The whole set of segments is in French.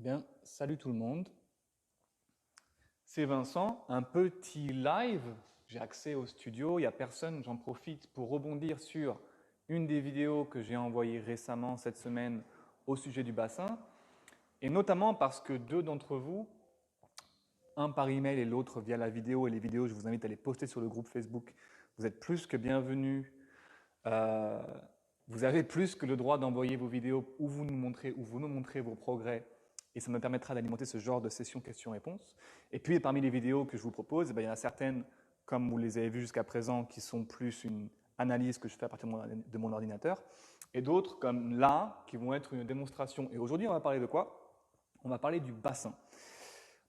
bien, salut tout le monde. C'est Vincent, un petit live. J'ai accès au studio, il n'y a personne, j'en profite pour rebondir sur une des vidéos que j'ai envoyées récemment cette semaine au sujet du bassin. Et notamment parce que deux d'entre vous, un par email et l'autre via la vidéo, et les vidéos, je vous invite à les poster sur le groupe Facebook, vous êtes plus que bienvenus. Vous avez plus que le droit d'envoyer vos vidéos où vous nous montrez vos progrès et ça me permettra d'alimenter ce genre de session questions-réponses. Et puis parmi les vidéos que je vous propose, il y en a certaines, comme vous les avez vues jusqu'à présent, qui sont plus une analyse que je fais à partir de mon ordinateur et d'autres comme là, qui vont être une démonstration. Et aujourd'hui, on va parler de quoi? On va parler du bassin.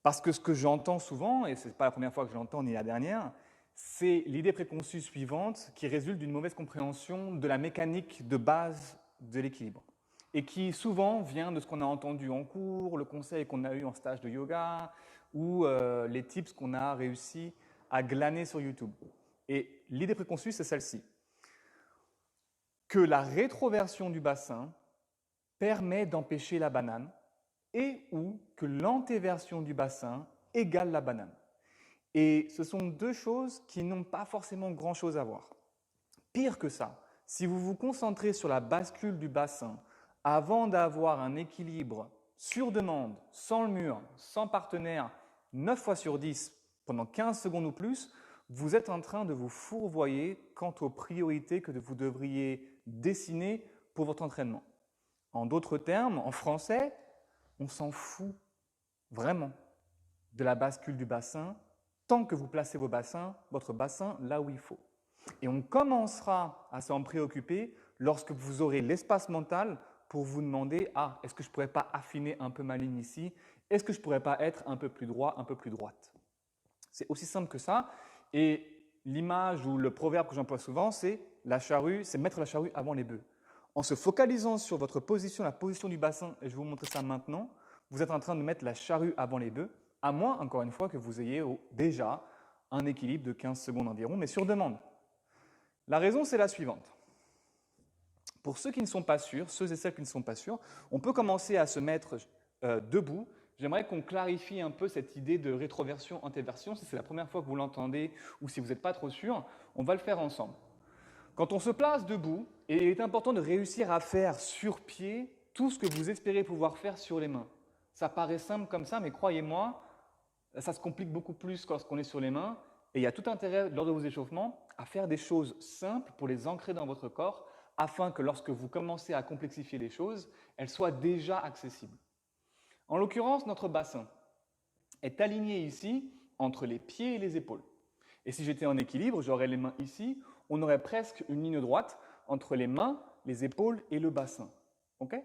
Parce que ce que j'entends souvent, et ce n'est pas la première fois que je l'entends ni la dernière, c'est l'idée préconçue suivante qui résulte d'une mauvaise compréhension de la mécanique de base de l'équilibre et qui souvent vient de ce qu'on a entendu en cours, le conseil qu'on a eu en stage de yoga ou les tips qu'on a réussi à glaner sur YouTube. Et l'idée préconçue, c'est celle-ci, que la rétroversion du bassin permet d'empêcher la banane et ou que l'antéversion du bassin égale la banane. Et ce sont deux choses qui n'ont pas forcément grand-chose à voir. Pire que ça, si vous vous concentrez sur la bascule du bassin avant d'avoir un équilibre sur demande, sans le mur, sans partenaire, 9 fois sur 10, pendant 15 secondes ou plus, vous êtes en train de vous fourvoyer quant aux priorités que vous devriez dessiner pour votre entraînement. En d'autres termes, en français, on s'en fout vraiment de la bascule du bassin tant que vous placez votre bassin là où il faut. Et on commencera à s'en préoccuper lorsque vous aurez l'espace mental pour vous demander « Ah, est-ce que je ne pourrais pas affiner un peu ma ligne ici? Est-ce que je ne pourrais pas être un peu plus droit, un peu plus droite ?» C'est aussi simple que ça. Et l'image ou le proverbe que j'emploie souvent, c'est mettre la charrue avant les bœufs. En se focalisant sur votre position, la position du bassin, et je vais vous montrer ça maintenant, vous êtes en train de mettre la charrue avant les bœufs, à moins, encore une fois, que vous ayez déjà un équilibre de 15 secondes environ, mais sur demande. La raison, c'est la suivante. Pour ceux qui ne sont pas sûrs, ceux et celles qui ne sont pas sûrs, on peut commencer à se mettre debout. J'aimerais qu'on clarifie un peu cette idée de rétroversion, antéversion. Si c'est la première fois que vous l'entendez ou si vous n'êtes pas trop sûr, on va le faire ensemble. Quand on se place debout, il est important de réussir à faire sur pied tout ce que vous espérez pouvoir faire sur les mains. Ça paraît simple comme ça, mais croyez-moi, ça se complique beaucoup plus lorsqu'on est sur les mains. Et il y a tout intérêt, lors de vos échauffements, à faire des choses simples pour les ancrer dans votre corps, afin que lorsque vous commencez à complexifier les choses, elles soient déjà accessibles. En l'occurrence, notre bassin est aligné ici entre les pieds et les épaules. Et si j'étais en équilibre, j'aurais les mains ici, on aurait presque une ligne droite entre les mains, les épaules et le bassin. Ok?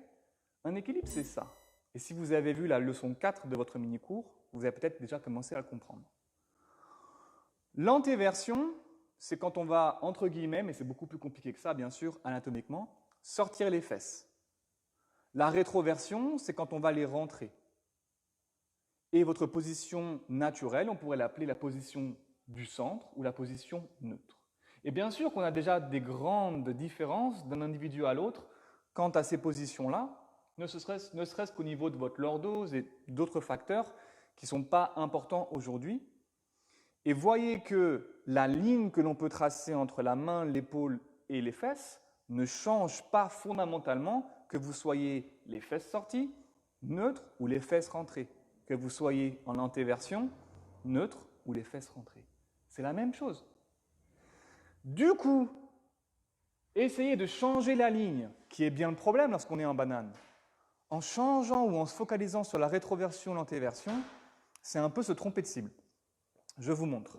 Un équilibre, c'est ça. Et si vous avez vu la leçon 4 de votre mini-cours, vous avez peut-être déjà commencé à le comprendre. L'antéversion, c'est quand on va, entre guillemets, mais c'est beaucoup plus compliqué que ça, bien sûr, anatomiquement, sortir les fesses. La rétroversion, c'est quand on va les rentrer. Et votre position naturelle, on pourrait l'appeler la position du centre ou la position neutre. Et bien sûr qu'on a déjà des grandes différences d'un individu à l'autre quant à ces positions-là, ne serait-ce qu'au niveau de votre lordose et d'autres facteurs qui ne sont pas importants aujourd'hui. Et voyez que la ligne que l'on peut tracer entre la main, l'épaule et les fesses ne change pas fondamentalement que vous soyez les fesses sorties, neutres ou les fesses rentrées, que vous soyez en antéversion, neutre ou les fesses rentrées. C'est la même chose. Du coup, essayez de changer la ligne, qui est bien le problème lorsqu'on est en banane. En changeant ou en se focalisant sur la rétroversion ou l'antéversion, c'est un peu se tromper de cible. Je vous montre.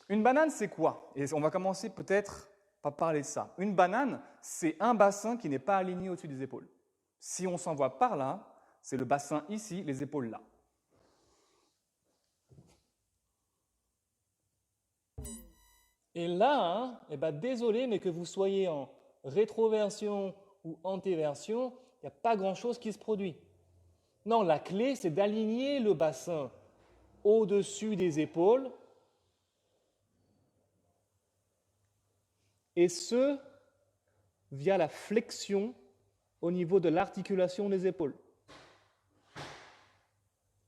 Une banane, c'est quoi? Et on va commencer peut-être par parler de ça. Une banane, c'est un bassin qui n'est pas aligné au-dessus des épaules. Si on s'envoie par là, c'est le bassin ici, les épaules là. Et là, désolé, mais que vous soyez en rétroversion ou antéversion, il n'y a pas grand-chose qui se produit. Non, la clé, c'est d'aligner le bassin au-dessus des épaules, et ce, via la flexion au niveau de l'articulation des épaules.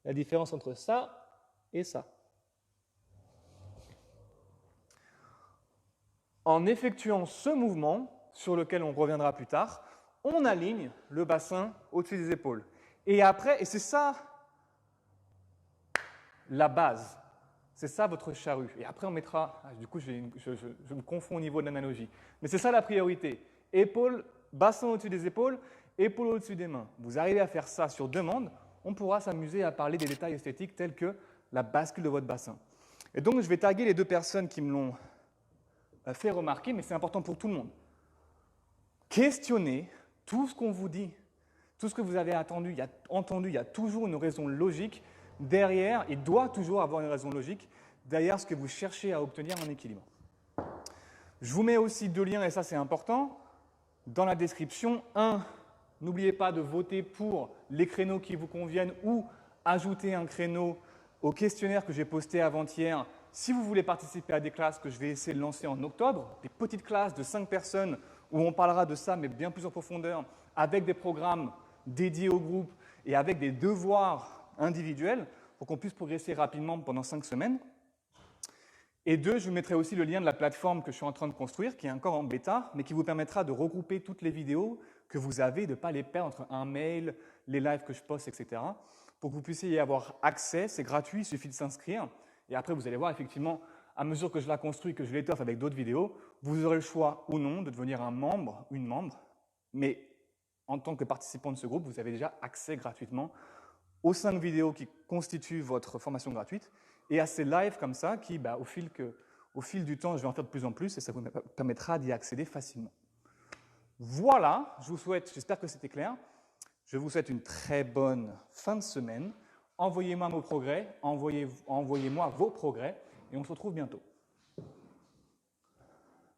la différence entre ça et ça. En effectuant ce mouvement, sur lequel on reviendra plus tard, on aligne le bassin au-dessus des épaules. Et après, et c'est ça la base, c'est ça votre charrue. Et après, on mettra, du coup, je me confonds au niveau de l'analogie, mais c'est ça la priorité. Épaules, bassin au-dessus des épaules, épaules au-dessus des mains. Vous arrivez à faire ça sur demande, on pourra s'amuser à parler des détails esthétiques tels que la bascule de votre bassin. Et donc, je vais taguer les deux personnes qui me l'ont fait remarquer, mais c'est important pour tout le monde. Questionnez tout ce qu'on vous dit, tout ce que vous avez entendu, il y a toujours une raison logique derrière, il doit toujours avoir une raison logique derrière ce que vous cherchez à obtenir en équilibre. Je vous mets aussi deux liens, et ça c'est important, dans la description. Un, n'oubliez pas de voter pour les créneaux qui vous conviennent ou ajouter un créneau au questionnaire que j'ai posté avant-hier. Si vous voulez participer à des classes que je vais essayer de lancer en octobre, des petites classes de 5 personnes où on parlera de ça, mais bien plus en profondeur, avec des programmes dédiés au groupe et avec des devoirs individuels pour qu'on puisse progresser rapidement pendant 5 semaines. Et deux, je vous mettrai aussi le lien de la plateforme que je suis en train de construire, qui est encore en bêta, mais qui vous permettra de regrouper toutes les vidéos que vous avez, de ne pas les perdre entre un mail, les lives que je poste, etc. Pour que vous puissiez y avoir accès. C'est gratuit, il suffit de s'inscrire. Et après, vous allez voir, effectivement, à mesure que je la construis, que je l'étoffe avec d'autres vidéos, vous aurez le choix ou non de devenir un membre, une membre. Mais en tant que participant de ce groupe, vous avez déjà accès gratuitement aux 5 vidéos qui constituent votre formation gratuite et à ces lives comme ça qui, au fil du temps, je vais en faire de plus en plus et ça vous permettra d'y accéder facilement. Voilà, j'espère que c'était clair. Je vous souhaite une très bonne fin de semaine. Envoyez-moi vos progrès et on se retrouve bientôt.